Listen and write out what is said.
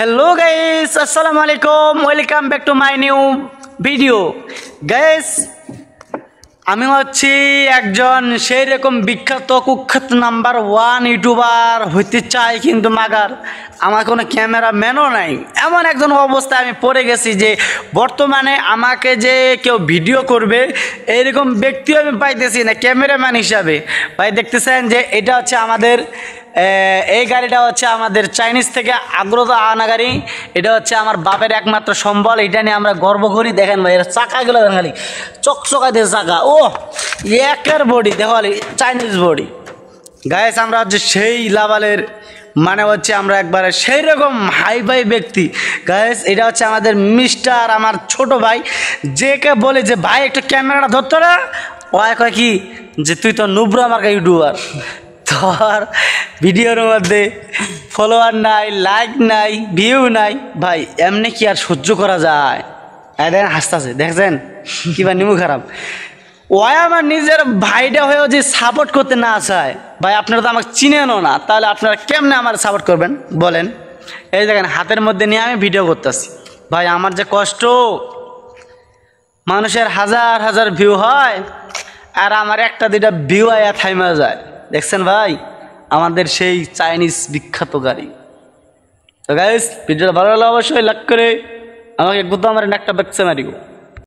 hello guys अस्सलाम वालेकुम welcome back to my new video guys আমি হচ্ছি একজন সেই রকম বিখ্যাত কুখ্যাত নাম্বার 1 ইউটিউবার হইতে চাই কিন্তু মাগার আমার কোনো ক্যামেরাম্যানও নাই এমন একজন অবস্থায় আমি পড়ে গেছি যে বর্তমানে আমাকে যে কেউ ভিডিও করবে এরকম ব্যক্তিও আমি পাইতেছি না ক্যামেরাম্যান হিসাবে ভাই দেখতেছেন যে এটা হচ্ছে আমাদের এই গাড়িটা হচ্ছে আমাদের চাইনিজ থেকে আগ্রহ আনা গাড়ি এটা হচ্ছে আমার বাপের একমাত্র সম্বল এটা নিয়ে আমরা গর্ব করি দেখেন ভাই এর চাকাগুলো দেখেন খালি চকচকাতে চাকা ও একের বডি দেখো চাইনিজ বডি গাইস আমরা হচ্ছে সেই লেভেলের মানে হচ্ছে আমরা একবারে সেই রকম হাই ফাই ব্যক্তি গাইস এটা হচ্ছে আমাদের মিস্টার আমার ছোট ভাই যেকে বলে যে ভাই একটু ক্যামেরাটা ধরতো না ও কয় কি যে তুই তো নুব্রা আমার ইউটিউবার তোর ভিডিওর মধ্যে ফলোয়ার নাই লাইক নাই ভিউ নাই ভাই এমনি কি আর সহ্য করা যায় দেখেন হাসতেছে দেখছেন কিবা নিমু খারাপ ওই আমার নিজের ভাইটা হয়েও যে সাপোর্ট করতে না চায় ভাই আপনারা তো আমাকে চিনেনও না তাহলে আপনারা কেমনে আমার সাপোর্ট করবেন বলেন এই দেখেন হাতের মধ্যে নিয়ে আমি ভিডিও করতেছি ভাই আমার যে কষ্ট মানুষের হাজার হাজার ভিউ হয় আর আমার একটা দুইটা ভিউ আয়া থাইমা যায় দেখছেন ভাই আমাদের সেই চাইনিজ বিখ্যাত গাড়ি তো গাইস ভিডিওটা ভালো লাগলে অবশ্যই লাইক করে আমাকে একদম আমার একটা ব্যাকসে মারিও